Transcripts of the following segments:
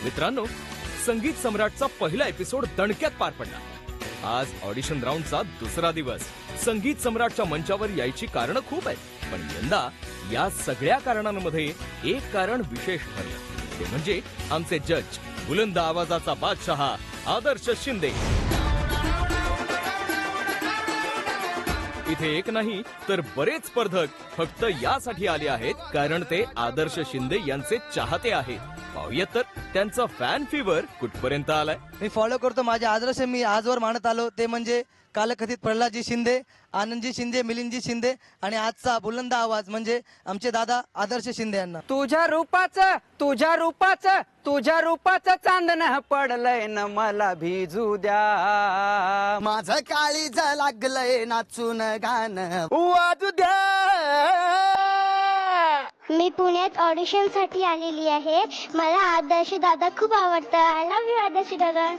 मित्रांनो, संगीत सम्राटचा पहिला एपिसोड दणक्यात पार पडला. आज ऑडिशन राऊंडचा दुसरा दिवस. संगीत सम्राटच्या मंचावर यायची कारणं खूप आहेत, पण यंदा या सगळ्या कारणांमध्ये एक कारण विशेष ठरलं. ते म्हणजे आमचे जज, बुलंद आवाजाचा बादशाह आदर्श शिंदे. इथे एक नाही तर बरेच स्पर्धक फक्त यासाठी आले आहेत कारण ते आदर्श शिंदे यांचे चाहते आहेत. पाहूयात तर त्यांचा फॅन फीवर कुठपर्यंत आलाय. मी फॉलो करतो माझे आदर्श मी आजवर मानत आलो ते म्हणजे कालकथित प्रल्हादजी शिंदे, आनंदजी शिंदे, मिलिंदजी शिंदे आणि आजचा बुलंद आवाज म्हणजे आमचे दादा आदर्श शिंदे यांना. तुझ्या रूपाचं चांदण पडलंय न मला भिजू द्या. माझं काळीज लागलंय नाचून गाणं वाजू द्या. मी पुण्यात ऑडिशन साठी आलेली आहे. मला आदर्श दादा खूप आवडतं. आय लव्ह यू आदर्श दादा.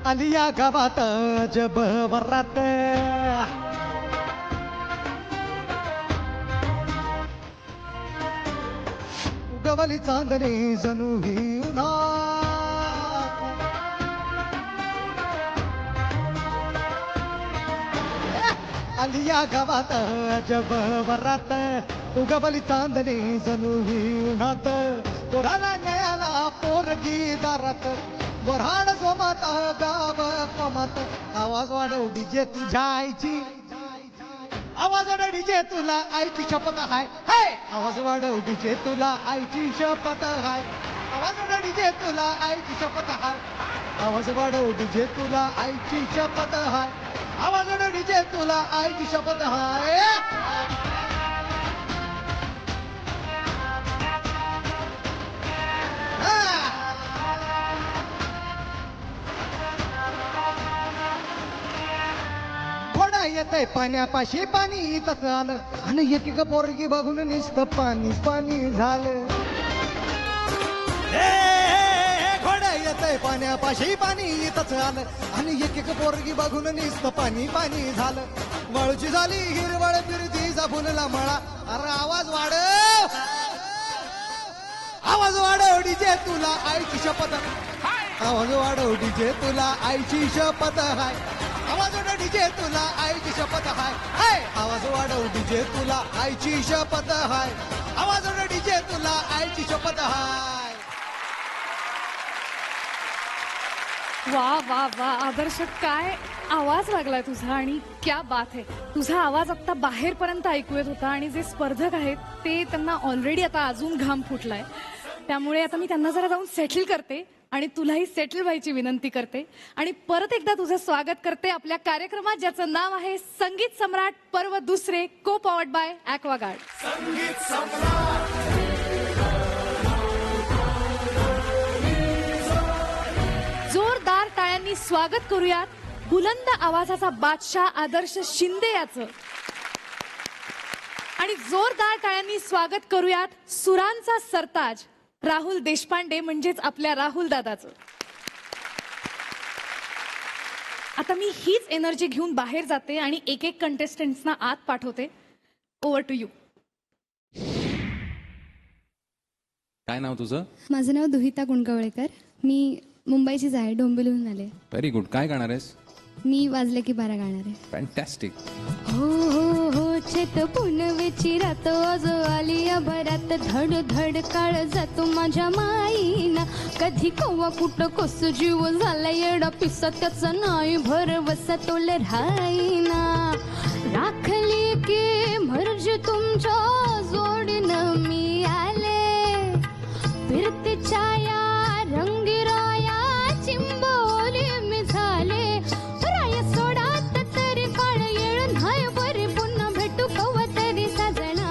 आलिया गावात जब वरात उगवली चांदणे जणू ही उन्हात. आलिया गावात जब वरात उगवली चांदणे जणू ही उन्हात. पोराला न्यायाला पोरगी दारात वऱ्हाड जोमात गाव कमात. आवाज वाढव डीजे तुझ्या आईची, आवाज वाढव डीजे तुला आईची शपथ हाय. आवाज वाढव डीजे तुला आईची शपथ हाय. आवाज वाढव डीजे तुला आईची शपथ हाय. आवाज वाढव डीजे तुला आईची शपथ हाय. आवाज वाढव डीजे तुला आईची शपथ हाय. येतय पाण्यापाशी पाणी इथंच आलं आणि एक एक पोरगी बघून नुसतं पाणी पाणी झालं. घोडा येतय पाण्यापाशी पाणी इथंच आलं आणि एक एक पोरगी बघून नुसतं पाणी पाणी झालं. वळची झाली हिरवळ फिरतीचा फुलला मळा. अरे आवाज वाढव, आवाज वाढव डीजे तुला आईची शपथ. आवाज वाढव डीजे तुला आईची शपथ हाय. आवाज वाढव डीजे तुला आईची शपथ हाय. आवाज वाढव डीजे तुला आईची शपथ हाय. आवाज वाढव डीजे तुला आईची शपथ हाय. वा वा वा आदर्श, काय आवाज लागलाय तुझा आणि क्या बात आहे. तुझा आवाज आता बाहेरपर्यंत ऐकू येत होता आणि जे स्पर्धक आहेत ते त्यांना ऑलरेडी आता अजून घाम फुटलाय. त्यामुळे आता मी त्यांना जरा जाऊन सेटल करते आणि तुलाही सेटल व्हायची विनंती करते आणि परत एकदा तुझं स्वागत करते आपल्या कार्यक्रमात ज्याचं नाव आहे संगीत सम्राट पर्व दुसरे, को पॉवर्ड बाय ॲक्वागार्ड. संगीत सम्राट. जोरदार टाळ्यांनी स्वागत करूयात बुलंद आवाजाचा बादशाह आदर्श शिंदे याचं. आणि जोरदार टाळ्यांनी स्वागत करूयात सुरांचा सरताज राहुल देशपांडे म्हणजेच आपल्या राहुल दादाचं. आता मी हीच एनर्जी घेऊन बाहेर जाते आणि एक एक कंटेस्टंट्सना आत पाठवते. Over to you. काय नाव तुझं? माझं नाव दुहिता कुणकवळेकर. मी मुंबईचीच आहे, डोंबिवलीहून आले. Very good. काय गाणार आहेस? मी वाजले की बारा गाणार आहे. फॅन्टॅस्टिक. हो हो हो चेत पुनवेची रात आज आली भरात. धड धड काळ जातो माझ्या माईना. कधी कवा कुठं कस जीव झाला येडा पिसा त्याचा नाही भरवसा तोल राहीना. राखली की मर्ज तुमच्या जोडीनं मी आले. फिरते छाया रंगीराया चिंबोली मी झाले. राय सोडात तरी काळ येळ नाही बरी पुन्हा भेटू कवा तरी सजना.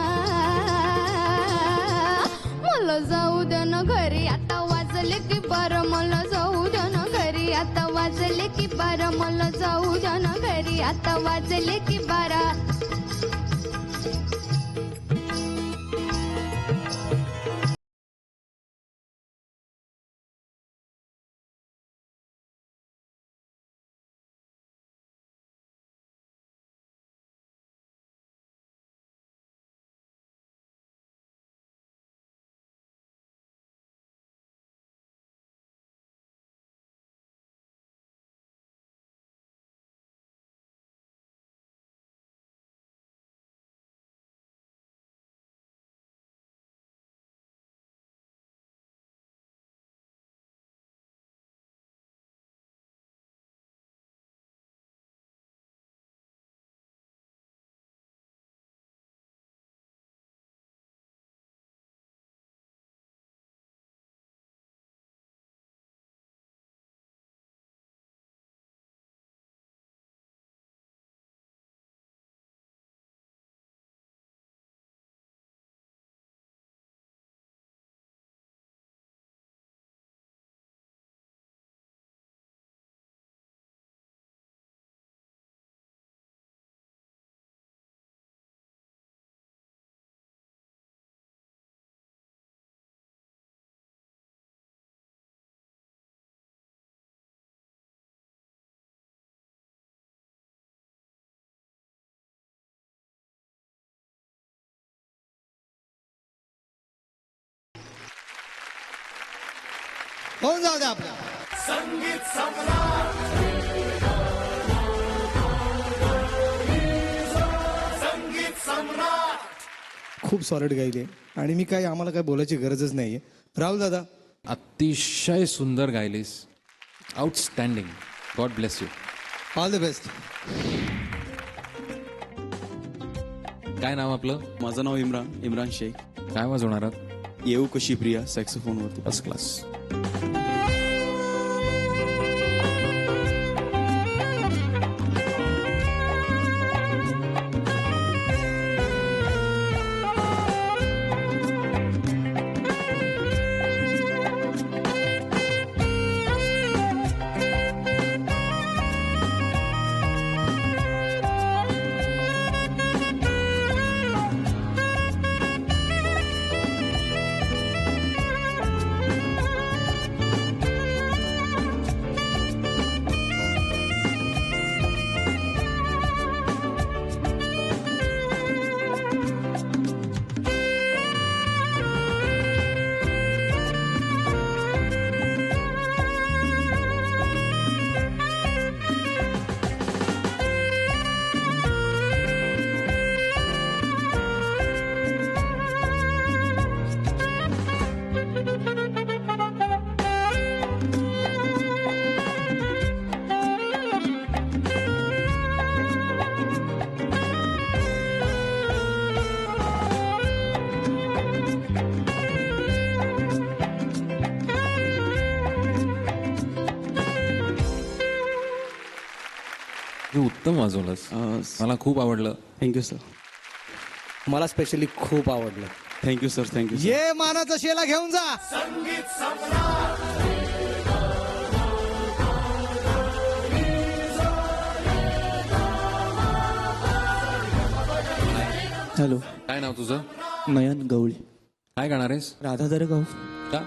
मला जाऊ दे ना घरी आता वाजले की बारा. मला जाऊ दे ना घरी आता वाजले की बारा. मला जाऊ दे ना घरी आता वाजले की बारा. होऊन जाऊ द्या आपल्या. खूप सॉलिड गायली आहे आणि मी काय आम्हाला काय बोलायची गरजच नाहीये. राहुल दादा, अतिशय सुंदर गायलीस. Outstanding. God bless you. All the best. काय नाव आपलं? माझं नाव इम्रान शेख. काय वाजवणार आहात? येऊ कशी प्रिया सॅक्सोफोनवरती. First class. तू उत्तम वाजवलंस. मला खूप आवडलं. Thank you sir. मला स्पेशली खूप आवडलं. Thank you sir. थँक्यू. ये मानाचा शेला घेऊन जा. हॅलो. काय नाव तुझं? नयन गवळी. काय गाणार आहेस? राधा दरेगाव. का?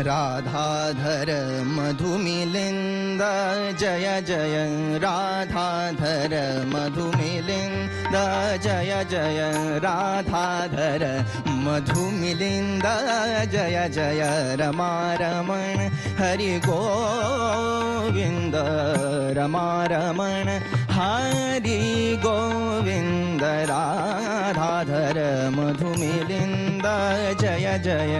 राधाधर मधुमिलिंद जय जय राधाधर मधुमिलिंद जय जय राधाधर मधुमिलिंद जय जय रमारमण हरि गोविंद रमारमण हरि गोविंद राधाधर मधुमिलिंद जय जय.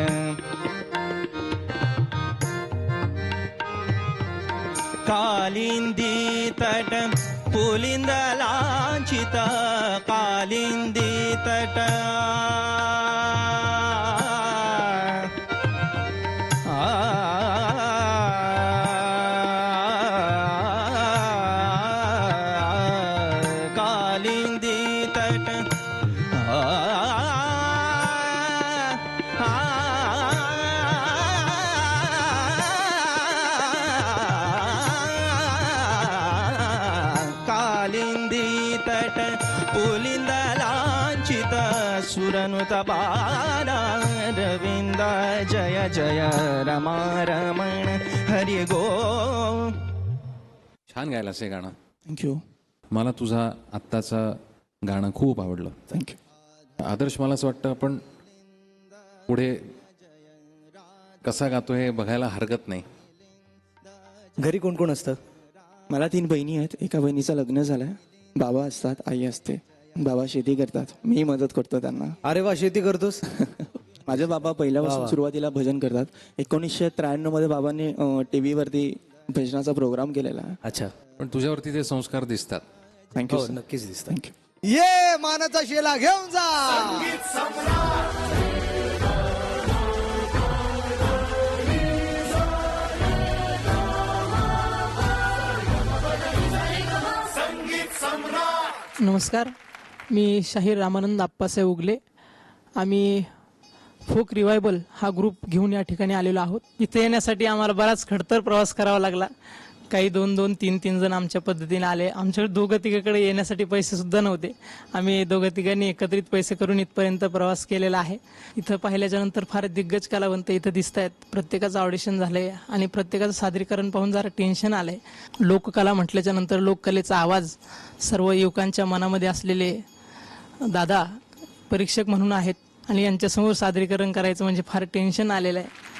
कालिंदी तट पुलिंद लांछित कालिंदी तट कालिंदी तट कालिंदी तट पुलिंद लांछित सुरनुत रविंद जय जय रमारमण हरि गो. छान गायलास हे गाणं. थँक्यू. मला तुझा आत्ताचा गाणं खूप आवडलं. थँक्यू. आदर्श, मला असं वाटतं आपण पुढे कसा गातो हे बघायला हरकत नाही. घरी कोण कोण असतं? मला 3 बहिणी आहेत. एका बहिणीचं लग्न झालंय. बाबा असतात, आई असते. बाबा शेती करतात, मी मदत करतो त्यांना. अरे वा, शेती करतोस? माझे बाबा पहिल्यापासून सुरुवातीला भजन करतात. 1993 मध्ये बाबांनी टीव्ही वरती भजनाचा प्रोग्राम केलेला. अच्छा. पण तुझ्यावरती ते संस्कार दिसतात. थँक्यू. हो, नक्कीच दिसतं. थँक्यू. ये मानाचा शेला घेऊन जा. नमस्कार, मी शाहीर रामानंद आप्पासाहेब उगले. आम्ही फोक रिवायबल हा ग्रुप घेऊन या ठिकाणी आलेलो आहोत. इथे येण्यासाठी आम्हाला बराच खडतर प्रवास करावा लागला, काही 2-2, 3-3 जण आमच्या पद्धतीने आले. आमच्याकडे दोघं तिघाकडे येण्यासाठी पैसे सुद्धा नव्हते. आम्ही दोघं तिघांनी एकत्रित पैसे करून इथपर्यंत प्रवास केलेला आहे. इथं पाहिल्याच्या नंतर फार दिग्गज कलावंत इथं दिसत आहेत. प्रत्येकाचं ऑडिशन झालंय आणि प्रत्येकाचं सादरीकरण पाहून जरा टेन्शन आलंय. लोककला म्हटल्याच्या नंतर लोककलेचा आवाज सर्व युवकांच्या मनामध्ये असलेले दादा परीक्षक म्हणून आहेत आणि यांच्यासमोर सादरीकरण करायचं म्हणजे फार टेन्शन आलेलं आहे.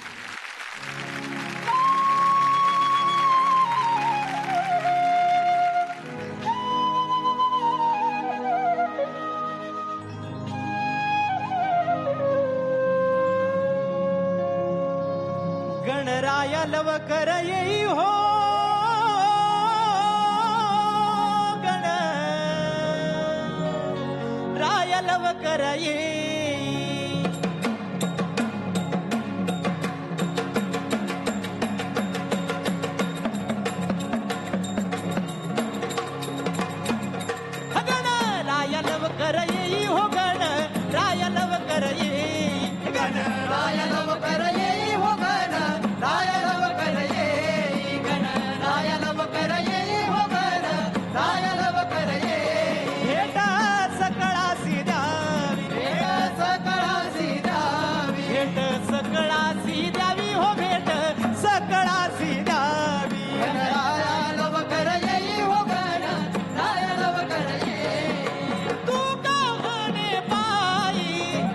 गणराय लवकर येई हो गण राय लवकर येई गण राय लवकर येई हो गण राय लवकर येई गण राय लवकर येई हो गण राय लवकर येई गण राय लवकर येई हो गण राय लवकर येई भेट सकळासी द्यावी भेट सकळासी द्यावी भेट सकळासी द्यावी हो भेट सकळासी द्यावी गण राय लवकर येई हो गण राय लवकर येई तू का म्हणे बाई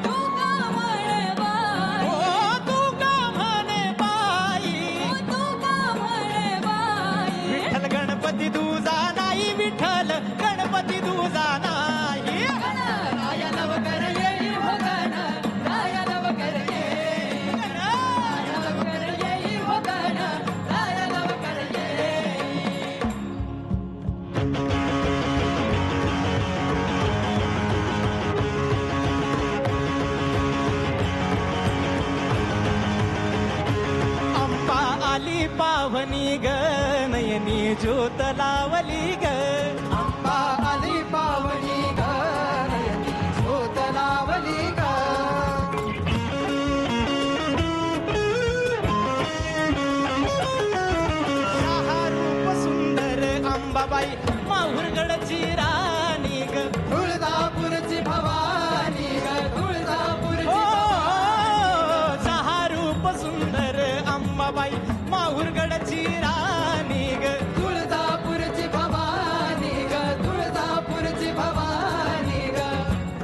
तू का म्हणे बाई हो तू का म्हणे बाई तू का म्हणे बाई विठ्ठल गणपती तुझा नाही विठ्ठल गणपती तुझा नाही राय लवकर येई हो गण राय लवकर येई राय लवकर येई हो गण राय लवकर येई अंबा आली पावनी ग नयनी ज्योत लावली ग अंबा आली पावनी ग नयनी ज्योत लावली ग रूप सुंदर अंबाबाई माहुरगडची राणी ग तुळजापूरची भवानी ग तुळजापूरची रूप सुंदर अंबाबाई माहुरगडची राणी ग तुळजापूरची भवानी ग तुळजापूरची भवानी ग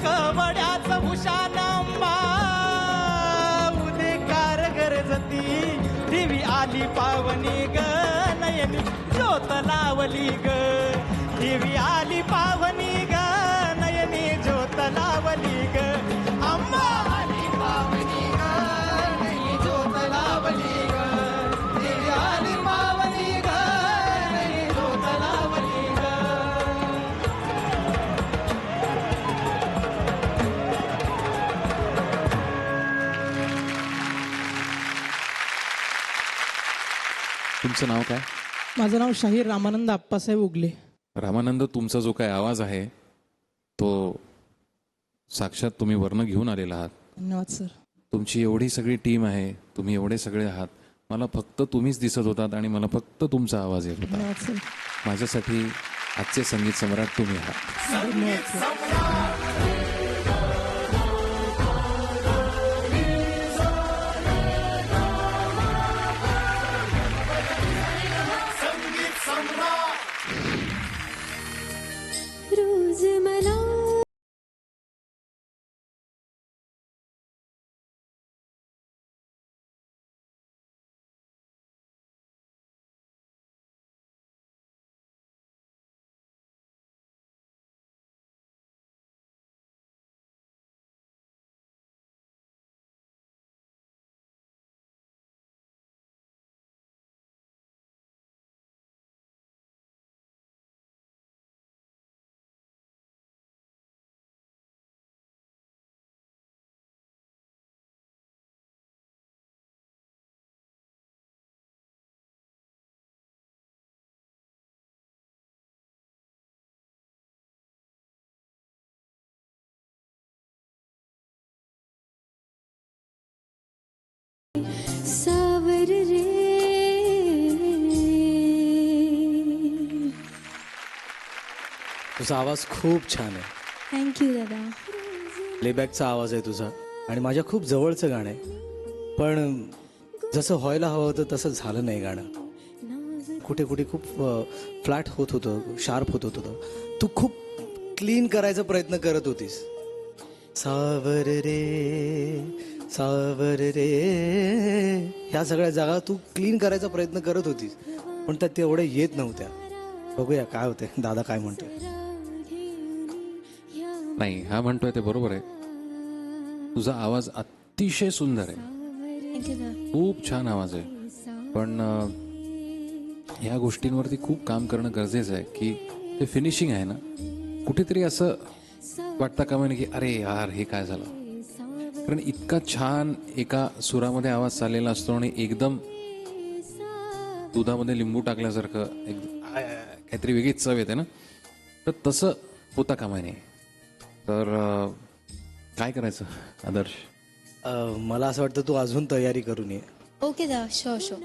कवड्याचं भूषण अंबा उदेकार गरजती देवी आली पावनी ग नयनी ज्योत लावली ग देवी आली पावनी ग नयनी ज्योत लावली ग अंबा आली पावनी ग नयनी ज्योत लावली ग देवी आली पावनी ग नयनी ज्योत लावली ग तुमचं नाव काय? माझं नाव शाहीर रामानंद आप्पासाहेब उगले. रामानंद, तुमचा जो काय आवाज आहे तो साक्षात तुम्ही वर्ण घेऊन आलेला आहात. धन्यवाद सर. तुमची एवढी सगळी टीम आहे, तुम्ही एवढे सगळे आहात, मला फक्त तुम्हीच दिसत होतात आणि मला फक्त तुमचा आवाज येत होता. धन्यवाद सर. माझ्यासाठी आजचे संगीत सम्राट तुम्ही आहात. धन्यवाद सर. रोज मला सावर रे तुझा आवाज खूप छान आहे. थँक्यू दादा. प्लेबॅकचा आवाज आहे तुझा आणि माझ्या खूप जवळचं गाणं आहे. पण जसं व्हायला हवं होतं तसं झालं नाही गाणं. कुठे कुठे खूप फ्लॅट होत होतं, शार्प होत होतं. तू खूप क्लीन करायचा प्रयत्न करत होतीस. सावर रे ह्या सगळ्या जागा तू क्लीन करायचा प्रयत्न करत होतीस, पण त्या तेवढ्या येत नव्हत्या. बघूया काय होते, दादा काय म्हणतोय. नाही, हा म्हणतोय ते बरोबर आहे. तुझा आवाज अतिशय सुंदर आहे, थँक्यू दादा. खूप छान आवाज आहे. पण ह्या गोष्टींवरती खूप काम करणं गरजेचं आहे की ते फिनिशिंग आहे ना, कुठेतरी असं वाटतं का म्हणे की अरे यार हे काय झालं. कारण इतका छान एका सुरामध्ये आवाज चाललेला असतो आणि एकदम दुधामध्ये लिंबू टाकल्यासारखं काहीतरी वेगळीच चव येते ना, तर तसं होता कामा नये. तर काय करायचं आदर्श? मला असं वाटतं तू अजून तयारी करून ये. ओके दादा, शुअर शुअर.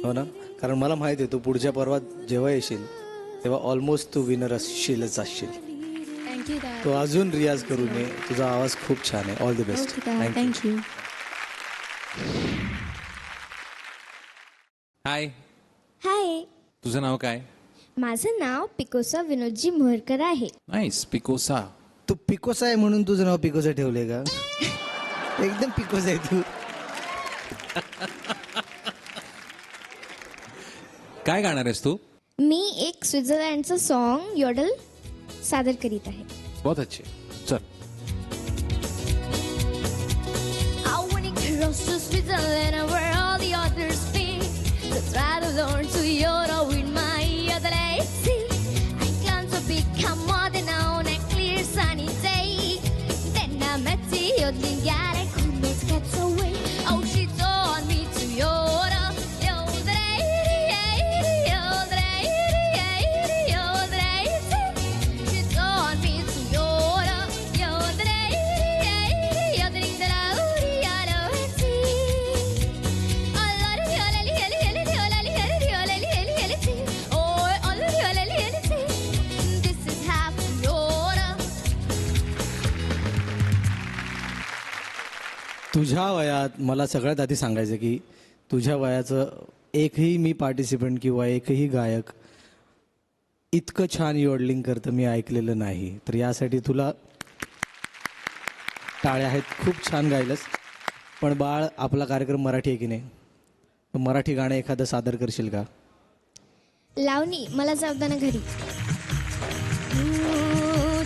हो ना, कारण मला माहिती आहे तू पुढच्या पर्वात जेव्हा येशील तेव्हा ऑलमोस्ट तू विनर असशीलच. थँक्यू दादा. तो अजून रियाज करून ये. तुझा आवाज खूप छान आहे. All the best. ओके दादा, थँक्यू. हाय, हाय, तुझं नाव काय? माझं नाव पिकोसा विनोदजी मोहरकर आहे. नाईस, पिकोसा. तू पिकोसा आहे म्हणून तुझं नाव पिकोसा ठेवलंय का? एकदम पिकोसा आहे तू. काय गाणार आहेस तू? मी एक स्वित्झर्लंडचं सॉन्ग योडल सादर करीत आहे. बहुत अच्छे, चल. I wanna cross to Switzerland where all the others been. To try to learn to yodel with my other legs. I climb so big, come more than on a clear sunny day. Then I met the yodeling guy, I could not get away. Oh, she told me to yodel, yodel, yodel, yodel. She told me to yodel, yodel, yodeling the loudly yodel. This is half yodel. तुझ्या वयात मला सगळ्यात आधी सांगायचं की तुझ्या वयाचं एकही मी पार्टिसिपंट किंवा एकही गायक इतकं छान योडलिंग करतं मी ऐकलेलं नाही. तर यासाठी तुला टाळ्या आहेत. खूप छान गायलंस. पण बाळ, आपला कार्यक्रम मराठी आहे की नाही, तर मराठी गाणं एखादं सादर करशील का? लावणी, मला जाताना घरी.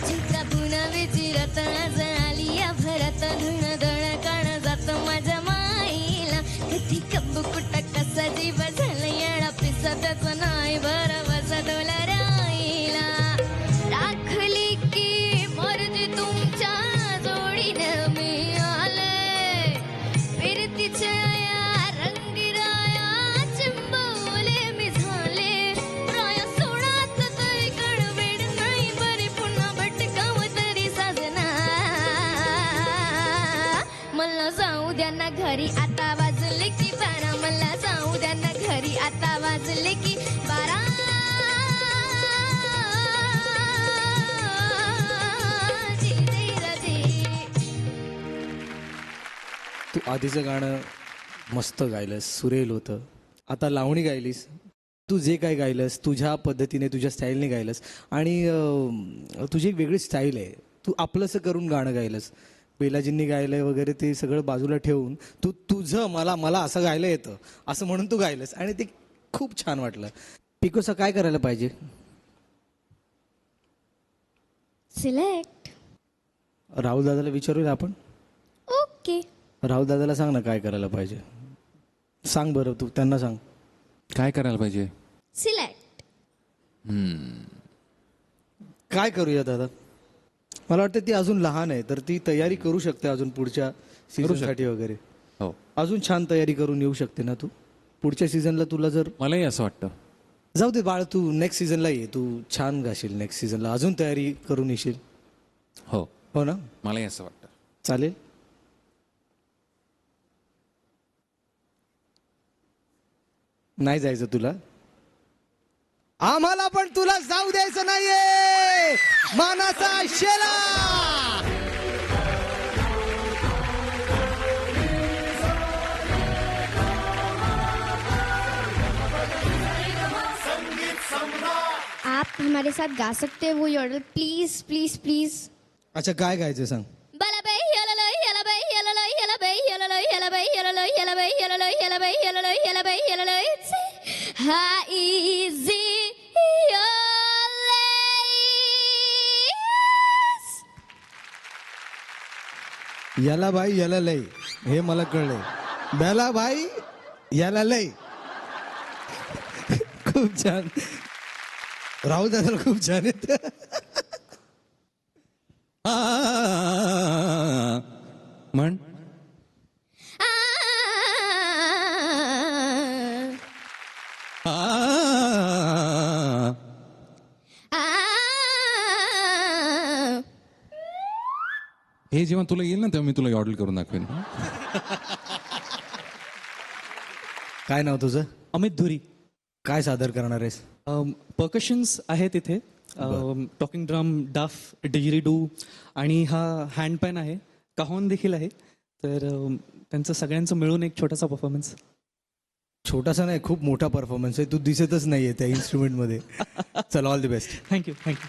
चित्रा पुन्हा विचिरत झाली या भरत धुण दळ काण जात माझ्या माईला. कधी कब्बू कुट कसा जीव झाला येणा पिसतच नाही बरं बसवला राईला. राखली की मर्जी तुमच्या जोडीनं मी आले. फिरतीच्या या रंगीराया चिंबवले मी झाले. राया सोडात तरी कणवेड नाही बरी पुन्हा भटकाव तरी साजना. मला जाऊ द्या ना घरी आता वाजले की 12. मला जाऊ द्या ना घरी आता वाजले की 12. जी जी राजी. तू आधीचं गाणं मस्त गायलंस, सुरेल होतं. आता लावणी गायलीस. तू जे काय गायलंस तुझ्या पद्धतीने, तुझ्या स्टाईलने गायलंस आणि तुझी एक वेगळी स्टाईल आहे. तू आपलंसं करून गाणं गायलंस. बेलाजींनी गायलंय वगैरे ते सगळं बाजूला ठेवून तू तुझं मला असं गायला येतं असं म्हणून तू गायलंस आणि ते खूप छान वाटलं. पिकोसा काय करायला पाहिजे? सिलेक्ट. राहुल दादाला विचारूया आपण. ओके. राहुल दादाला सांग ना काय करायला पाहिजे. सांग बरं, तू त्यांना सांग काय करायला पाहिजे. सिलेक्ट. काय करूया दादा? मला वाटतं ती अजून लहान आहे तर ती तयारी करू शकते अजून पुढच्या सीझनसाठी वगैरे. हो, अजून छान तयारी करून येऊ शकते ना तू पुढच्या सीझनला. तुला जर, मलाही असं वाटतं. जाऊ दे बाळ, तू नेक्स्ट सीझनला ये. तू छान गाशील नेक्स्ट सीझनला. अजून तयारी करून येशील. हो हो ना, मलाही असं वाटतं. चालेल. नाही जायचं तुला? आम्हाला पण तुला जाऊ द्यायचं नाहीये मानाचा शेला. आप हमारे साथ गा सकते हैं वो यॉडल प्लीज प्लीज प्लीज. अच्छा काय गायचं सांग. याला बाई याला लय हे मला कळलंय. बेला बाई याला लय. खूप छान. राहुल दादा खूप छान आहेत. म्हण. हे जेव्हा तुला येईल ना तेव्हा मी तुला यॉडल करून दाखवेन. काय नाव तुझं. अमित धुरी. काय सादर करणार आहेस. पर्कशन्स आहे तिथे. टॉकिंग ड्रम, डफ, डिजिरिडू आणि हा हँडपॅन आहे. काहोन देखील आहे. तर त्यांचं सगळ्यांचं मिळून एक छोटासा परफॉर्मन्स. छोटासा नाही खूप मोठा परफॉर्मन्स आहे. तू दिसतच नाहीये त्या इन्स्ट्रुमेंट मध्ये. चल all the best. Thank you thank you.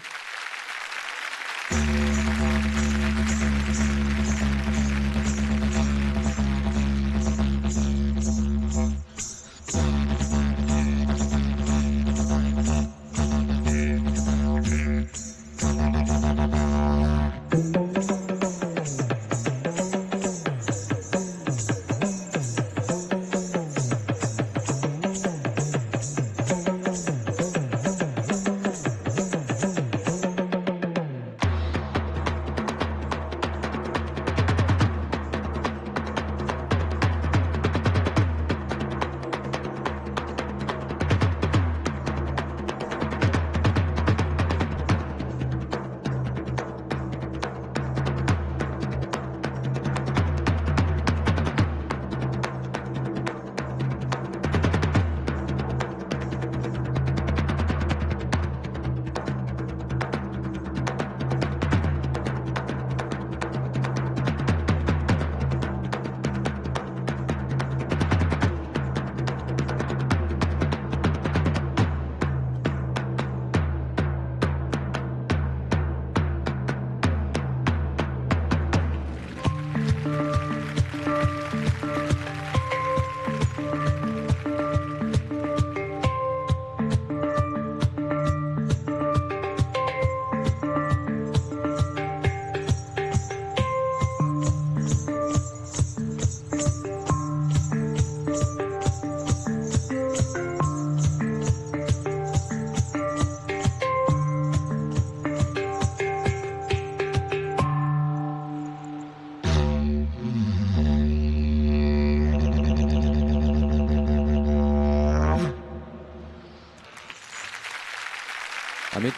Amit.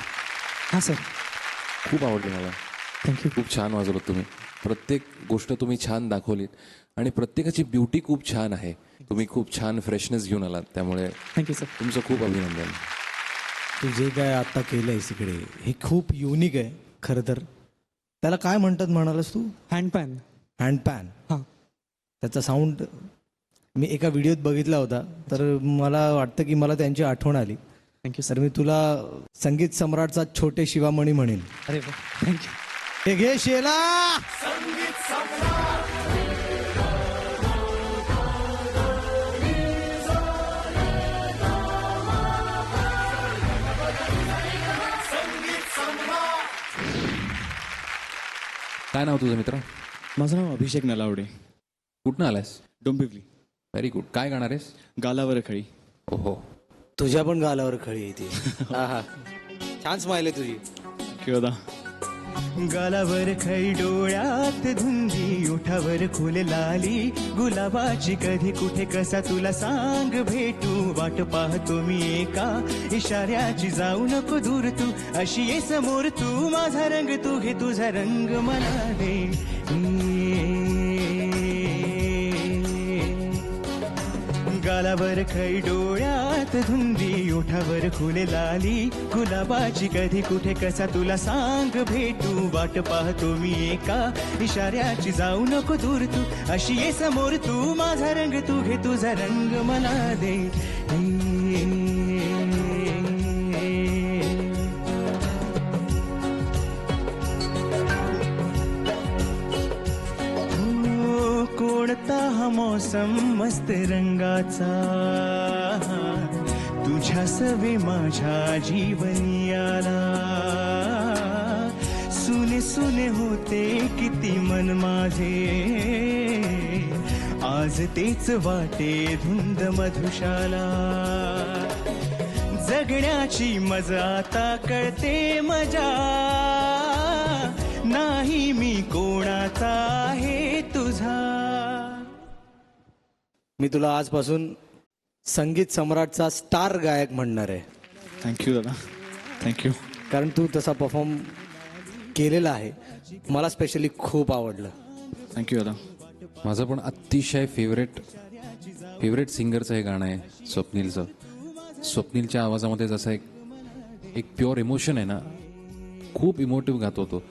हां सर. खूप आवडली मला. थँक्यू. खूप छान वाजवलं तुम्ही. प्रत्येक गोष्ट तुम्ही छान दाखवलीत आणि प्रत्येकाची ब्युटी खूप छान आहे. तुम्ही खूप छान फ्रेशनेस घेऊन आलात त्यामुळे थँक्यू सर. तुमचं खूप अभिनंदन. तू जे काय आता केलंयस इकडे हे खूप युनिक आहे खरं तर. त्याला काय म्हणतात म्हणालास तू. हँडपॅन. हँडपॅन. हां. त्याचा साऊंड मी एका व्हिडिओत बघितला होता तर मला वाटतं की मला त्यांची आठवण आली. Thank you sir. मी तुला संगीत सम्राटचा छोटे शिवामणी म्हणेन. अरे वा थँक्यू. हे घे शेला. काय नाव तुझं मित्र. माझं नाव अभिषेक नलावडे. कुठनं आलायस. डोंबिवली. Very good. काय गाणार आहेस. गालावर खळी. ओहो. तुझ्या पण गालावर खळी येते. छान स्माइल आहे तुझी. खेळदा. गालावर खळी डोळ्यात धुंदी ओठावर फुल लाली गुलाबाची कधी कुठे कसा तुला सांग भेटू वाट पाहतो मी एका इशाऱ्याची जाऊ नको दूर तू अशी ये समोर तू माझा रंग तू घे तुझा रंग मला दे गाला गालावर खै डोळ्यात धुंदी ओठावर फुले लाली गुलाबाची कधी कुठे कसा तुला सांग भेटू वाट पाहतो मी एका इशाऱ्याची जाऊ नको दूर तू अशी ये समोर तू माझा रंग तू घे तुझा रंग मला दे कोणता हा मौसम मस्त रंगाचा तुझ्या सवे माझ्या जीवनी आला सुने सुने होते किती मन माझे आज तेच वाटे धुंद मधुशाला जगण्याची मजा आता कळते मजा नाही मी कोणाचा आहे तुझा. मी तुला आजपासून संगीत सम्राटचा स्टार गायक म्हणणार आहे. थँक्यू दादा, थँक्यू. कारण तू तसा परफॉर्म केलेला आहे. मला स्पेशली खूप आवडलं. थँक्यू दादा. माझं पण अतिशय फेवरेट सिंगरचं हे गाणं आहे स्वप्नीलचं. स्वप्नीलच्या आवाजामध्ये जसं एक प्युअर इमोशन आहे ना, खूप इमोटिव्ह गातो तो,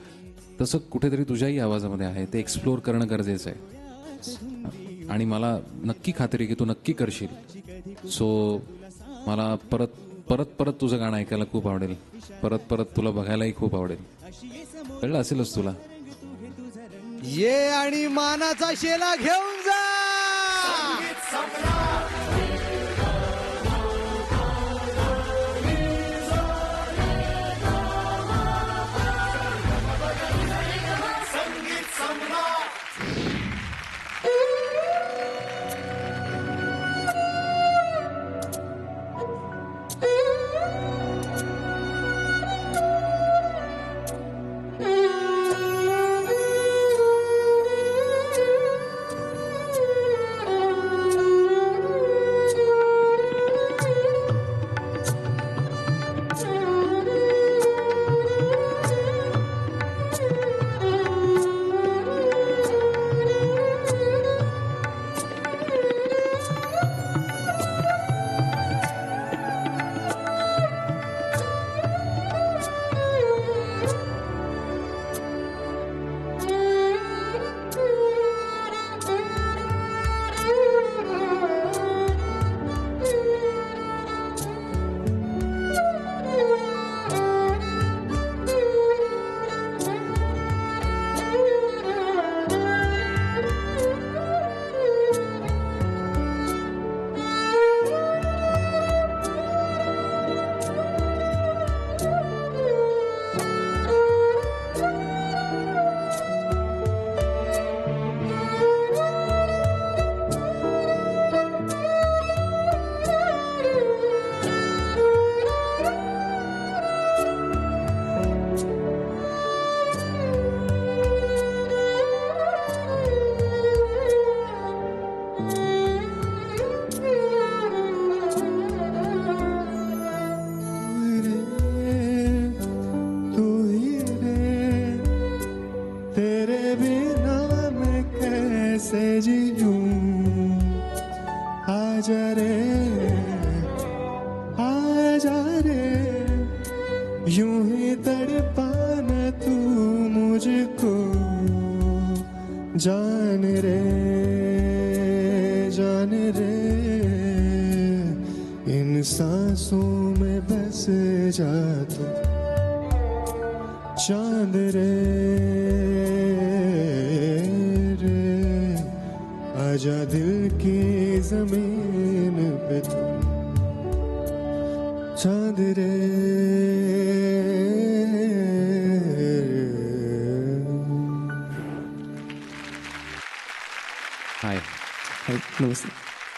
तसं कुठेतरी तुझ्याही आवाजामध्ये आहे. ते एक्सप्लोअर करणं गरजेचं आहे आणि मला नक्की खात्री आहे की तू नक्की करशील. सो मला परत तुझं गाणं ऐकायला खूप आवडेल. परत तुला बघायलाही खूप आवडेल. कळलं असेलच तुला. ये आणि मानाचा शेला घेऊन जा.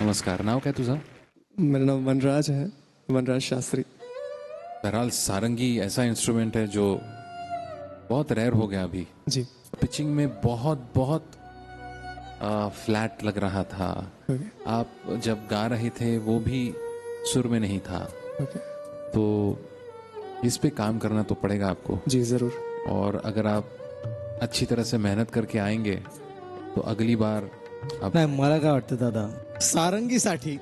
नमस्कार. नाव काय तुझं? मेरा नाम वनराज है, वनराज शास्त्री. बहरहाल सारंगी ऐसा इंस्ट्रूमेंट है जो बहुत रेयर हो गया अभी जी. पिचिंग में बहुत फ्लैट लग रहा था. आप जब गा रहे थे वो भी सुर में नहीं था. तो इस पे काम करना तो पड़ेगा आपको. जी जरूर. और अगर आप अच्छी तरह से मेहनत करके आएंगे तो अगली बार नाही, मला काय वाटतं दादा, सारंगीसाठी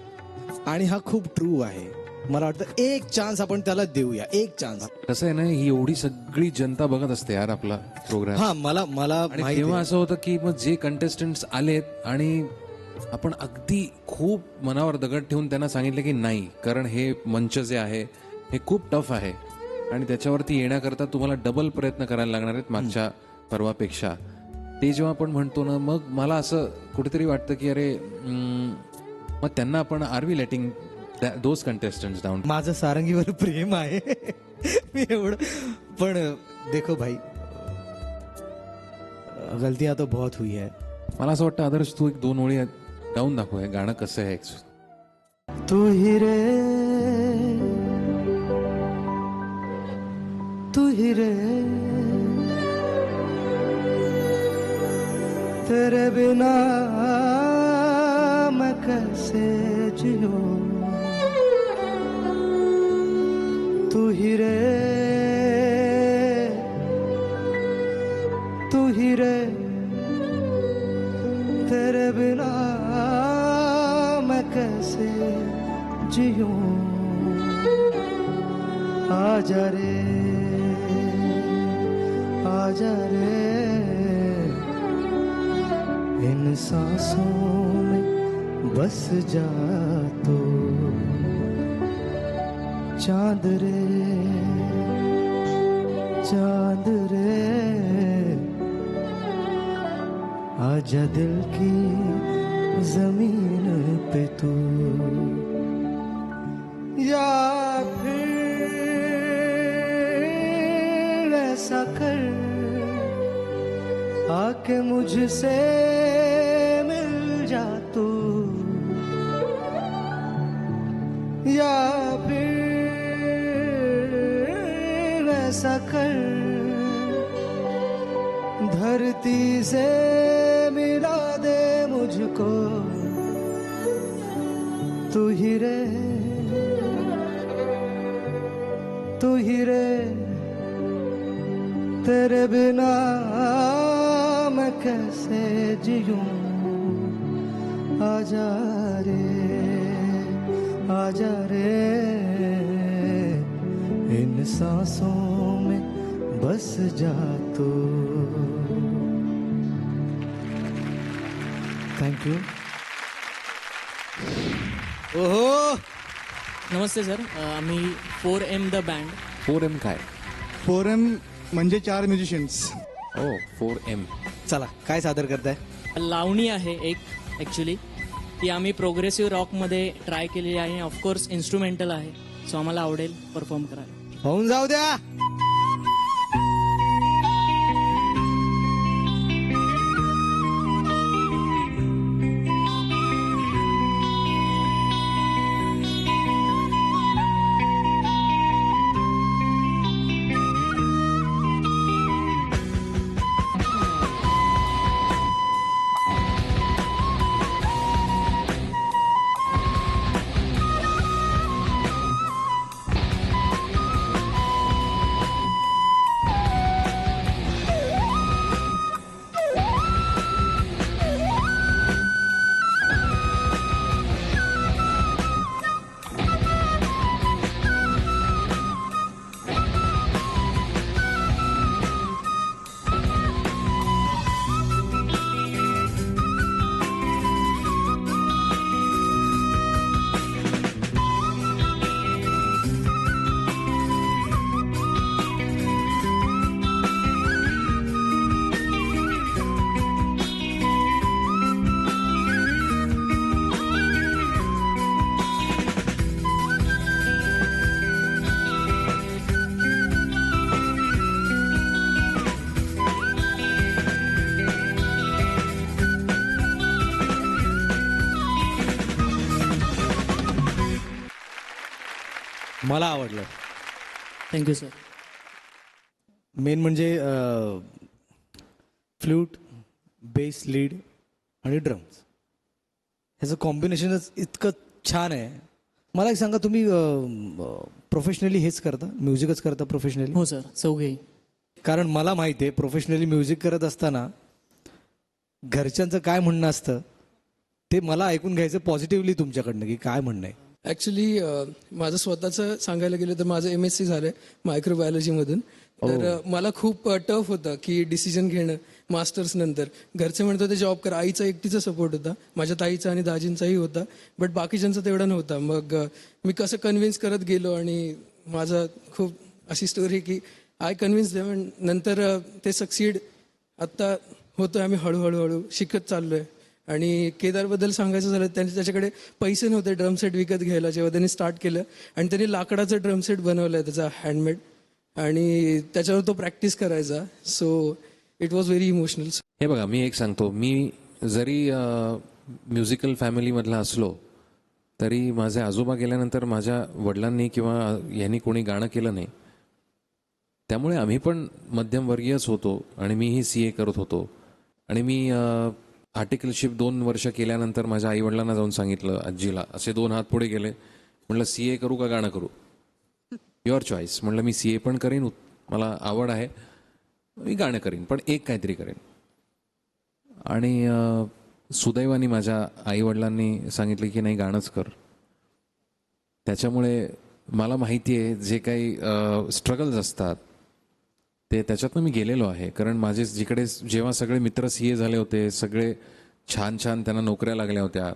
आणि हा खूप ट्रू आहे. मला वाटतं एक चान्स आपण त्याला देऊया, एक चान्स. कसं आहे ना, ही एवढी सगळी जनता बघत असते यार आपला प्रोग्राम. हा मला आणि माहिती तेव्हा आहे. असं होतं की मग जे कंटेस्टंट्स आलेत आणि आपण अगदी खूप मनावर दगड ठेवून त्यांना सांगितलं की नाही, कारण हे मंच जे आहे हे खूप टफ आहे आणि त्याच्यावरती येण्याकरता तुम्हाला डबल प्रयत्न करायला लागणार आहेत मागच्या पर्वापेक्षा. ते जेव्हा आपण म्हणतो ना, मग मला असं कुठेतरी वाटतं की अरे मग त्यांना आपण are we letting those contestants down. माझं सारंगीवर प्रेम आहे मी एवढं, पण देखो भाई, गलतियां तो बहुत हुई है. मला असं वाटतं आदर्श तू एक 2 ओळी गाऊन दाखव, हे गाणं कसं आहे. तू ही रे, तू ही रे, तेरे बिना मैं कैसे जियूं. तू ही रे, तू ही रे, तेरे बिना मैं कैसे जियूं. आजा रे, आजा रे, इन सांसों में बस जा तो. चांद रे, चांद रे, आजा दिल की जमीन पे तू. या फिर ऐसा कर, आके मुझसे मिल जा तू. या फिर ऐसा कर, धरती से मिला दे मुझको. तू ही रे, तू ही रे, तेरे बिना मैं कैसे जियूं. आजा रे, आजा रे, इन सांसों में बस जा तो. Thank you. ओहो, नमस्ते सर, आम्ही 4M द बँड. 4M काय? 4M म्हणजे 4 म्युझिशियन्स. ओ 4M. चला काय सादर करताय? लावणी आहे एक, ॲक्च्युली ती आम्ही प्रोग्रेसिव्ह रॉकमध्ये ट्राय केलेली आहे. ऑफकोर्स इन्स्ट्रुमेंटल आहे, सो आम्हाला आवडेल परफॉर्म करायला. होऊन जाऊ द्या. मला आवडलं. Thank you sir. मेन म्हणजे फ्लूट, बेस, लीड आणि ड्रम्स ह्याचं कॉम्बिनेशनच इतकं छान आहे. मला एक सांगा, तुम्ही प्रोफेशनली हेच करता, म्युझिकच करता प्रोफेशनली? हो सर, चौघेही. कारण मला माहिती आहे प्रोफेशनली म्युझिक करत असताना घरच्यांचं काय म्हणणं असतं ते मला ऐकून घ्यायचं पॉझिटिव्हली तुमच्याकडनं की काय म्हणणं आहे. ॲक्च्युली माझं स्वतःचं सांगायला गेलं तर माझं MSc झालंय मायक्रोबायोलॉजीमधून. तर मला खूप टफ होतं की डिसिजन घेणं मास्टर्स नंतर. घरचे म्हणत होते जॉब कर, आईचा एकटीचा सपोर्ट होता, माझ्या ताईचा आणि दाजींचाही होता, बट बाकीच्यांचा तेवढा नव्हता. मग मी कसं कन्व्हिन्स करत गेलो आणि माझं खूप अशी स्टोरी की आय कन्व्हिन्स देम. नंतर ते सक्सीड आत्ता होतोय, आम्ही हळूहळू शिकत चाललोय. आणि केदारबद्दल सांगायचं झालं त्याच्याकडे पैसे नव्हते ड्रम सेट विकत घ्यायला. जेव्हा त्यांनी स्टार्ट केलं आणि त्यांनी लाकडाचं ड्रम सेट बनवलं त्याचा हँडमेड, आणि त्याच्यावर तो प्रॅक्टिस करायचा. So it was very emotional. हे बघा, मी एक सांगतो, मी जरी म्युझिकल फॅमिलीमधला असलो तरी माझे आजोबा गेल्यानंतर माझ्या वडिलांनी किंवा यांनी कोणी गाणं केलं नाही. त्यामुळे आम्ही पण मध्यमवर्गीयच होतो आणि मीही CA करत होतो. आणि मी आर्टिकलशिप 2 वर्ष केल्यानंतर माझ्या आईवडिलांना जाऊन सांगितलं, आजीला, असे 2 हात पुढे गेले. म्हटलं CA करू का गाणं करू, युअर चॉईस. म्हटलं मी CA पण करीन, मला आवड आहे, मी गाणं करीन, पण एक काहीतरी करेन. आणि सुदैवाने माझ्या आईवडिलांनी सांगितलं की नाही, गाणंच कर. त्याच्यामुळे मला माहिती आहे जे काही स्ट्रगल्स असतात ते त्याच्यातनं मी गेलेलो आहे. कारण माझे जिकडे जेव्हा सगळे मित्र CA झाले होते, सगळे छान छान त्यांना नोकऱ्या लागल्या होत्या,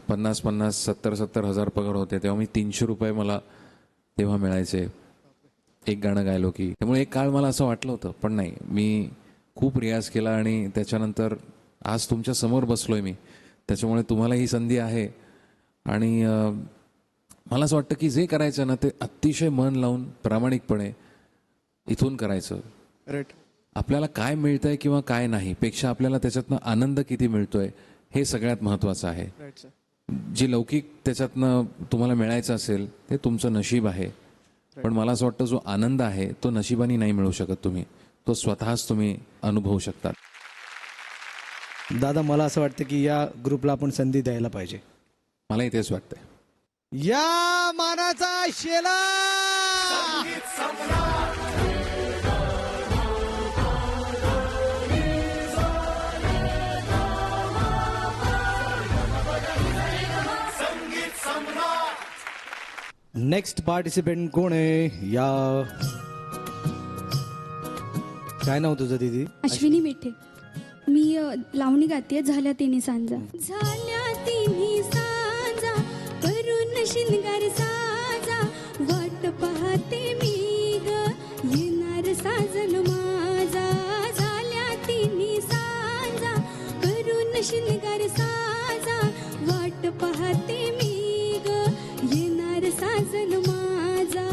50-50, 70-70 हजार पगार होते, तेव्हा मी 300 रुपये मला तेव्हा मिळायचे एक गाणं गायलो की. त्यामुळे एक काळ मला असं वाटलं होतं, पण नाही, मी खूप रियाज केला आणि त्याच्यानंतर आज तुमच्या समोर बसलोय मी. त्याच्यामुळे तुम्हाला ही संधी आहे. आणि मला असं वाटतं की जे करायचं ना ते अतिशय मन लावून प्रामाणिकपणे इथून करायचं. राईट. आपल्याला काय मिळतंय किंवा काय नाही पेक्षा आपल्याला त्याच्यातनं आनंद किती मिळतोय हे सगळ्यात महत्त्वाचं आहे. Right sir. जी लौकिक त्याच्यातनं तुम्हाला मिळायचं असेल ते तुमचं नशीब आहे, पण मला असं वाटतं जो आनंद आहे तो नशिबाने नाही मिळू शकत तुम्ही, तो स्वतःच तुम्ही अनुभवू शकता. दादा, मला असं वाटतं की या ग्रुपला आपण संधी द्यायला पाहिजे. मलाही तेच वाटतंय. या मानाचा शेला नेक्स्ट पार्टिसिपेंट कोण आहे? या काय नाव तुझं दीदी? अश्विनी मेठे. मी लावणी गाते. झाल्या तिन्ही सांजा, झाल्या तिन्ही सांजा, करून शिंगार साजा, वाट पाहते मी ग येणार साजन माझा. झाल्या तिन्ही सांजा, करून शिंगार साजा, वाट पाहते मी ग येणार साजन माझा.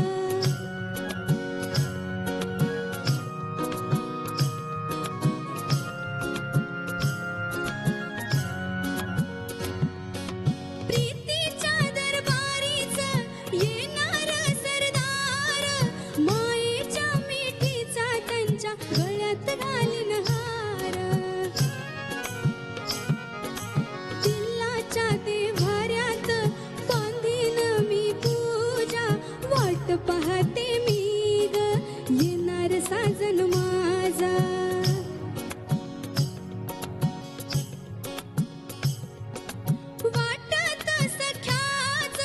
प्रीतीच्या दरबारीच येणार सरदार, मायेच्या मिठीचा त्यांच्या गळ्यात घालीन हार. दिलाच्या देव्हाऱ्यात बांधीन मी पूजा, वाट पाहते मी ग येणार साजन माझा. वाटत सख्याच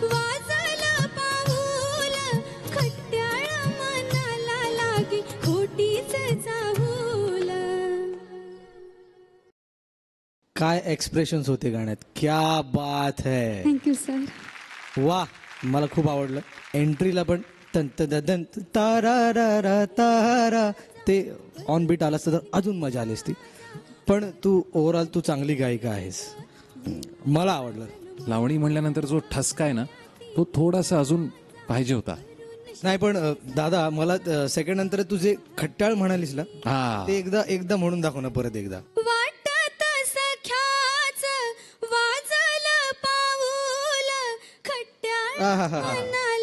वाजलं पाऊल, खट्याळ मनाला लागे खोटीच चाहूल. काय एक्सप्रेशन्स होते गाण्यात, क्या बात है. Thank you sir. वा, मला खूप आवडलं. एंट्रीला पण तन तन तारा तारा ते ऑन बीट आलं असतं तर अजून मजा आली असती. पण तू ओव्हरऑल तू चांगली गायिका आहेस, मला आवडलं. लावणी म्हणल्यानंतर जो ठसका आहे ना तो थोडासा अजून पाहिजे होता. नाही पण दादा, मला सेकंड नंतर तू जे खट्याळ म्हणालीस ना ते एकदा म्हणून दाखव ना परत एकदा. वाटत सख्याच वाजलं पाऊल, खट्याळ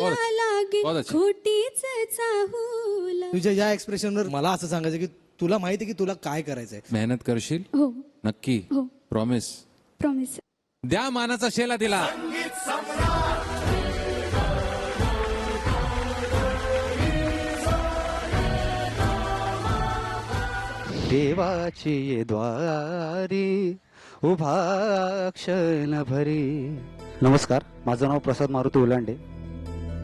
मनाला लागे खोटीच चाहूल. तुझ्या या एक्सप्रेशनवर मला असं सांगायचं की तुला माहिती की तुला काय करायचंय. मेहनत करशील? हो. नक्की? हो. प्रॉमिस? प्रॉमिस. द्या मानाचा शेला तिला. देवाची द्वारी उभा क्षण भरी. नमस्कार, माझं नाव प्रसाद मारुती उलांडे.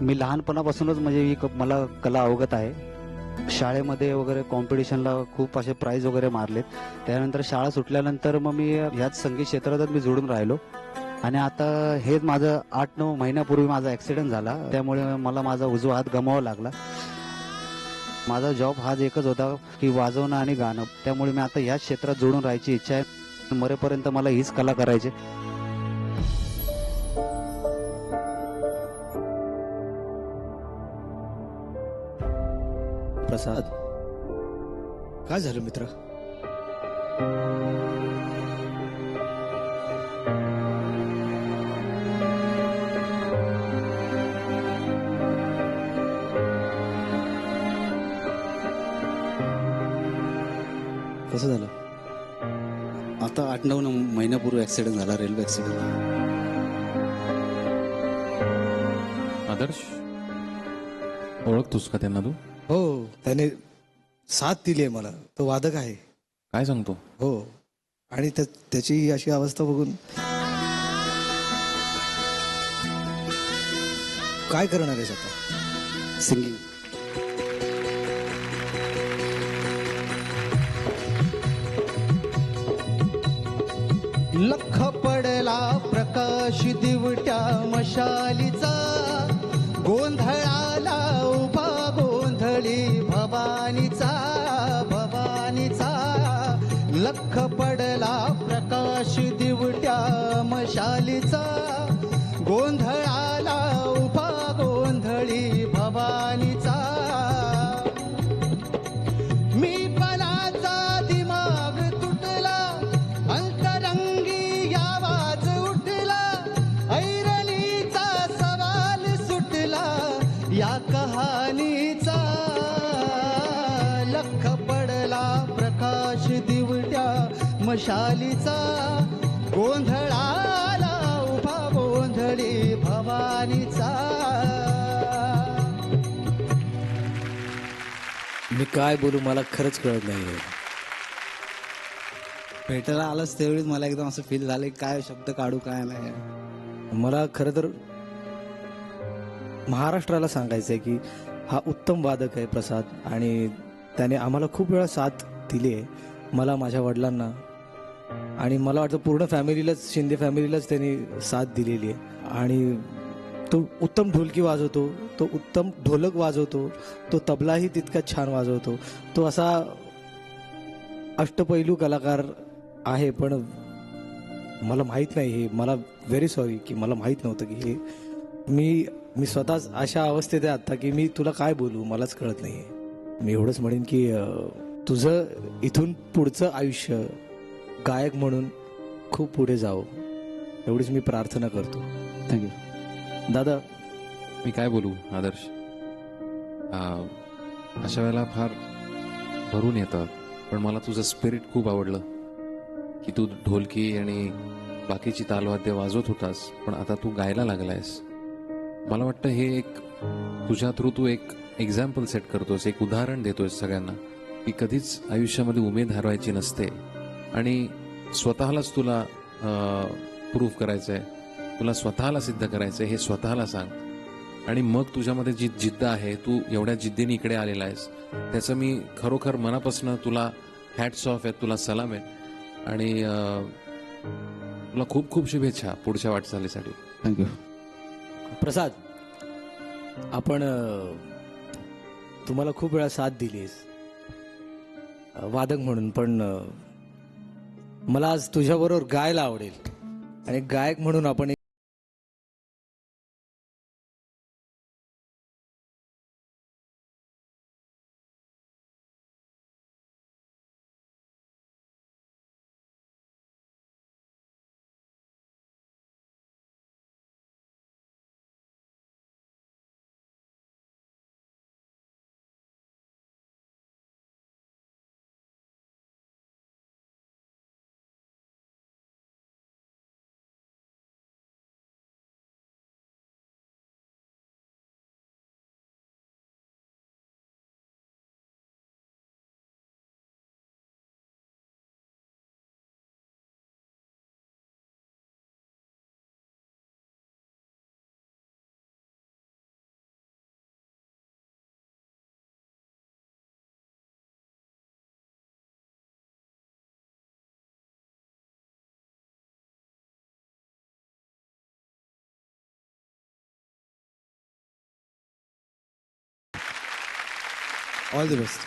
मी लहानपणापासूनच म्हणजे मला कला अवगत आहे. शाळेमध्ये वगैरे कॉम्पिटिशनला खूप असे प्राईज वगैरे मारलेत. त्यानंतर शाळा सुटल्यानंतर मग मी ह्याच संगीत क्षेत्रातच मी जोडून राहिलो. आणि आता हेच माझं 8-9 महिन्यापूर्वी माझा ॲक्सिडेंट झाला. त्यामुळे मला माझा उजवा हात गमावा लागला. माझा जॉब हाच एकच होता की वाजवणं आणि गाणं. त्यामुळे मी आता ह्याच क्षेत्रात जोडून राहायची इच्छा आहे. मरेपर्यंत मला हीच कला करायची. प्रसाद, काय झालं मित्र? कसं झालं? आता 8-9 महिन्यापूर्वी ॲक्सिडेंट झाला, रेल्वे ॲक्सिडेंट. आदर्श, ओळखतोस का त्यांना तू? हो, त्याने साथ दिली आहे मला. तो वादक आहे. काय सांगतो? हो, आणि त्याची अशी अवस्था बघून काय करणार आहेस आता? सिंगिंग. लख पडला प्रकाश दिवट्या मशालीचा, गोंधळाला उभा गोंधळी भवानीचा, भवानीचा. लख पडला प्रकाश दिवट्या मशालीचा, गोंधळाला उभा गोंधळी भवानीचा. मी पणाचा दिमाग तुटला, अंतरंगी आवाज उठला, ऐरणीचा सवाल सुटला या कहाणीचा. लख पडला प्रकाश दिवट्या मशालीचा, गोंधळाला उभा गोंधळी भवानीचा. मी काय बोलू मला खरंच कळत नाही. भेटायला आलास त्यावेळी मला एकदम असं फील झालं काय शब्द काढू काय नाही. मला खरं तर महाराष्ट्राला सांगायचं आहे की हा उत्तम वादक आहे प्रसाद, आणि त्याने आम्हाला खूप वेळा साथ दिली आहे. मला, माझ्या वडिलांना, आणि मला वाटतं पूर्ण फॅमिलीलाच, शिंदे फॅमिलीलाच त्यांनी साथ दिलेली आहे. आणि तो उत्तम ढोलकी वाजवतो, तो उत्तम ढोलक वाजवतो, तो तबलाही तितकाच छान वाजवतो. तो असा अष्टपैलू कलाकार आहे. पण मला माहीत नाही हे, मला व्हेरी सॉरी की मला माहीत नव्हतं की हे. मी स्वतःच अशा अवस्थेत आहे आता की मी तुला काय बोलू मलाच कळत नाही. मी एवढंच म्हणेन की तुझं इथून पुढचं आयुष्य गायक म्हणून खूप पुढे जावं, एवढीच मी प्रार्थना करतो. थँक्यू दादा. मी काय बोलू आदर्श, अशा वेळेला फार भरून येतं. पण मला तुझं स्पिरिट खूप आवडलं की तू ढोलकी आणि बाकीची तालवाद्य वाजवत होतास, पण आता तू गायला लागलायस. मला वाटतं हे एक तुझ्या थ्रू तू एक एक्झाम्पल सेट करतोस, एक उदाहरण देतोस सगळ्यांना की कधीच आयुष्यामध्ये उमेद हरवायची नसते. आणि स्वतःलाच तुला प्रूव्ह करायचं आहे, तुला स्वतःला सिद्ध करायचं आहे हे स्वतःला सांग. आणि मग तुझ्यामध्ये जी जिद्द आहे, तू एवढ्या जिद्दीने इकडे आलेला आहेस, त्याचं मी खरोखर मनापासून तुला हॅट्स ऑफ आहेत, तुला सलाम आहे. आणि तुला खूप खूप शुभेच्छा पुढच्या वाटचालीसाठी. थँक्यू. प्रसाद, आपण तुम्हाला खूप वेळा साथ दिलीस वादक म्हणून, पण मला आज तुझ्याबरोबर गायला आवडेल. आणि गायक म्हणून आपण ऑल द बेस्ट.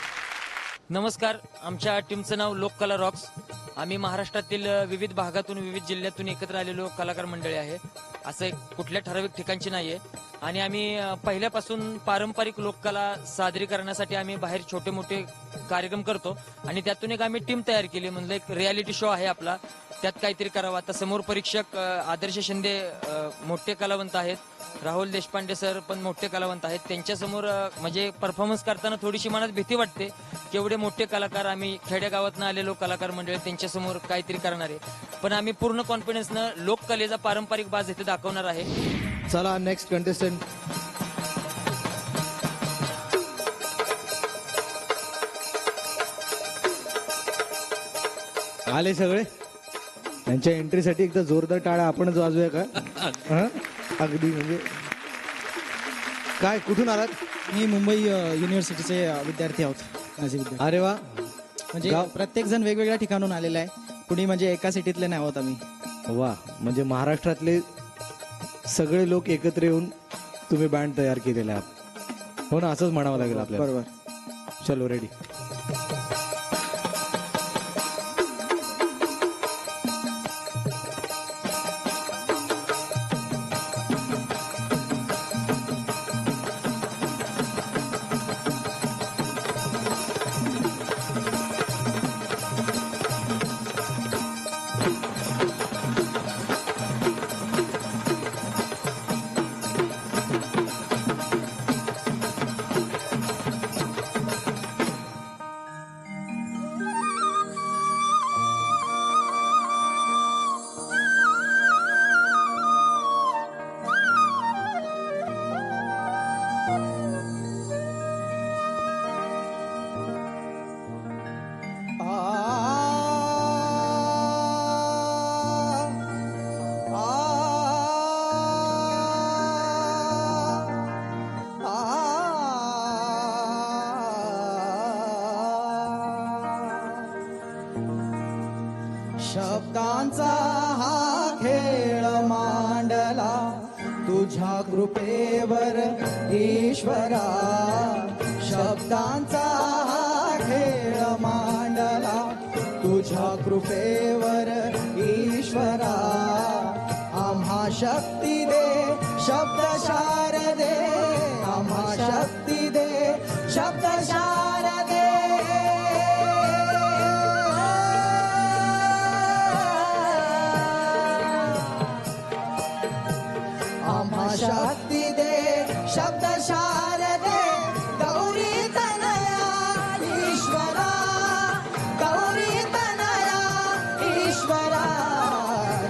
नमस्कार, आमच्या टीमचं नाव लोककला रॉक्स. आम्ही महाराष्ट्रातील विविध भागातून विविध जिल्ह्यातून एकत्र आलेलो कलाकार मंडळी आहे. असं एक कुठल्या ठराविक ठिकाणची नाहीये. आणि आम्ही पहिल्यापासून पारंपरिक लोककला सादरीकरणासाठी आम्ही बाहेर छोटे मोठे कार्यक्रम करतो आणि त्यातून एक आम्ही टीम तयार केली. म्हणलं एक रियालिटी शो आहे आपला, त्यात काहीतरी करावं. आता समोर परीक्षक आदर्श शिंदे मोठे कलावंत आहेत, राहुल देशपांडे सर पण मोठे कलावंत आहेत. त्यांच्यासमोर म्हणजे परफॉर्मन्स करताना थोडीशी मनात भीती वाटते की एवढे मोठे कलाकार, आम्ही खेडेगावातनं आलेलो कलाकार मंडळी त्यांच्यासमोर काहीतरी करणार आहे. पण आम्ही पूर्ण कॉन्फिडन्सनं लोककलेचा पारंपरिक बाज इथे दाखवणार आहे. चला नेक्स्ट कंटेस्टंट. आले सगळे. त्यांच्या एंट्रीसाठी एकदा जोरदार टाळ्या आपणच वाजूया का? हं? अगदी म्हणजे काय, कुठून आलात? मी मुंबई युनिव्हर्सिटीचे विद्यार्थी आहोत. माझे विद्यार्थी. अरे वा. म्हणजे प्रत्येक जण वेगवेगळ्या ठिकाणून आलेला आहे. कुणी म्हणजे एका सिटीतले नाही आहोत आम्ही. वा, म्हणजे महाराष्ट्रातले सगळे लोक एकत्र येऊन तुम्ही बँड तयार केलेला आहात, हो ना? असंच म्हणावं लागेल आपल्याला. बरोबर. चलो रेडी. शब्दांचा हा खेळ मांडला तुझ्या कृपेवर ईश्वरा. शब्दांचा हा खेळ मांडला तुझ्या कृपेवर ईश्वरा. आम्हा शक्ती दे शब्दशार दे, आम्हा शक्ती दे शब्दशार दे. शक्ती दे शब्दशार दे. गौरी तनया ईश्वरा, गौरी तनया ईश्वरा.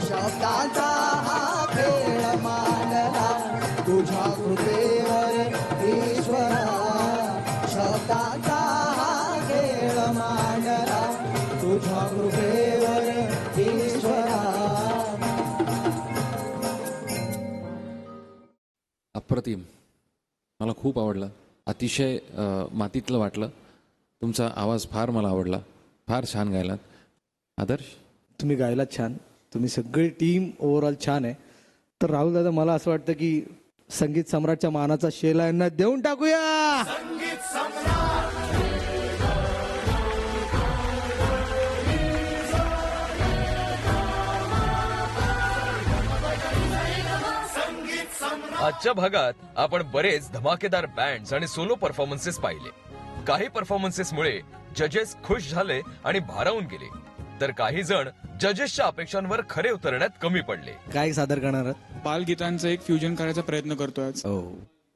शब्दांचा हा खेळ मांडला तुझ्या कृपेवर ईश्वरा. शब्दांचा हा खेळ मांडला तुझ्या कृपेवर ईश्वरा. अप्रतिम. मला खूप आवडलं. अतिशय मातीतलं वाटलं. तुमचा आवाज फार मला आवडला. फार छान गायलात. आदर्श, तुम्ही गायलात छान. तुम्ही सगळी टीम ओव्हरऑल छान आहे. तर राहुल दादा, मला असं वाटतं की संगीत सम्राटच्या मानाचा शेला यांना देऊन टाकूया. आजच्या भागात आपण बरेच धमाकेदार बँड्स आणि सोलो परफॉर्मन्सेस पाहिले. काही परफॉर्मन्सेसमुळे जजेस खुश झाले आणि भारावून गेले, तर काही जण जजेसच्या अपेक्षांवर खरे उतरण्यात कमी पडले. काय सादर करणार आहात? बालगीतांचं एक फ्युजन करायचा प्रयत्न करतोय आज.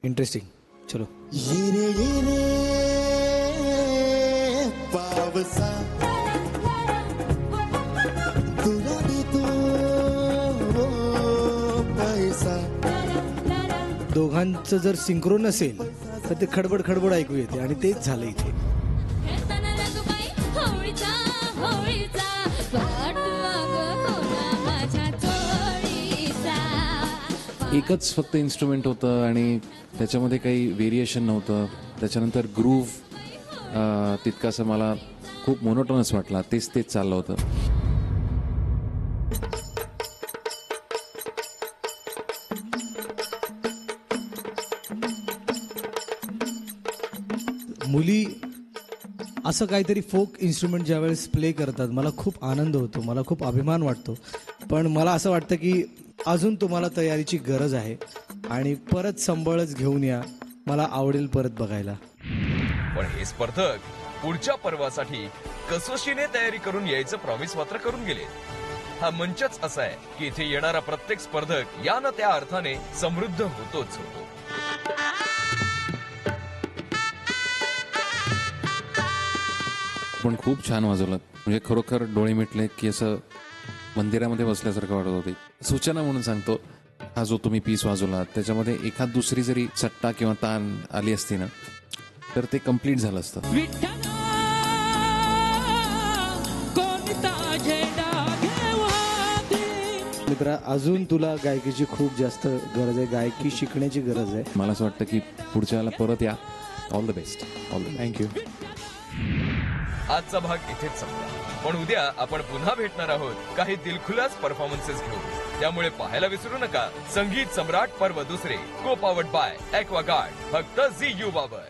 इंटरेस्टिंग. चलो. येरे येरे पावसा तुला देतो पैसा. दोघांचं जर सिंक्रो नसेल तर ते खडबड खडबड ऐकू येते आणि तेच झालं इथे. एकच फक्त इन्स्ट्रुमेंट होतं आणि त्याच्यामध्ये काही व्हेरिएशन नव्हतं. त्याच्यानंतर ग्रूव्ह तितकासं मला खूप मोनोटोनस वाटला. तेच चाललं होतं. मुली असं काहीतरी फोक इन्स्ट्रुमेंट ज्यावेळेस प्ले करतात मला खूप आनंद होतो, मला खूप अभिमान वाटतो. पण मला असं वाटतं की अजून तुम्हाला तयारीची गरज आहे आणि परत संबळच घेऊन या, मला आवडेल परत बघायला. पण हे स्पर्धक पुढच्या पर्वासाठी कसोशीने तयारी करून यायचं प्रॉमिस मात्र करून गेले. हा मंचच असा आहे की इथे येणारा प्रत्येक स्पर्धक या ना त्या अर्थाने समृद्ध होतोच होतो. पण खूप छान वाजवलं, म्हणजे खरोखर डोळे मिटले की असं मंदिरामध्ये बसल्यासारखं वाटत होते. सूचना म्हणून सांगतो, हा जो तुम्ही पीस वाजवला त्याच्यामध्ये एखाद दुसरी जरी सट्टा किंवा तान आली असती ना तर ते कम्प्लीट झालं असतं. मित्रा, अजून तुला गायकीची खूप जास्त गरज आहे, गायकी शिकण्याची गरज आहे. मला असं वाटतं की पुढच्या वेळेला परत या. All the best. All the thank you. आजचा भाग इथेच संपला, पण उद्या आपण पुन्हा भेटणार आहोत काही दिलखुलास परफॉर्मन्सेस घेऊन. त्यामुळे पाहायला विसरू नका संगीत सम्राट पर्व दुसरे, को पावर्ड बाय ॲक्वागार्ड, फक्त झी युवावर.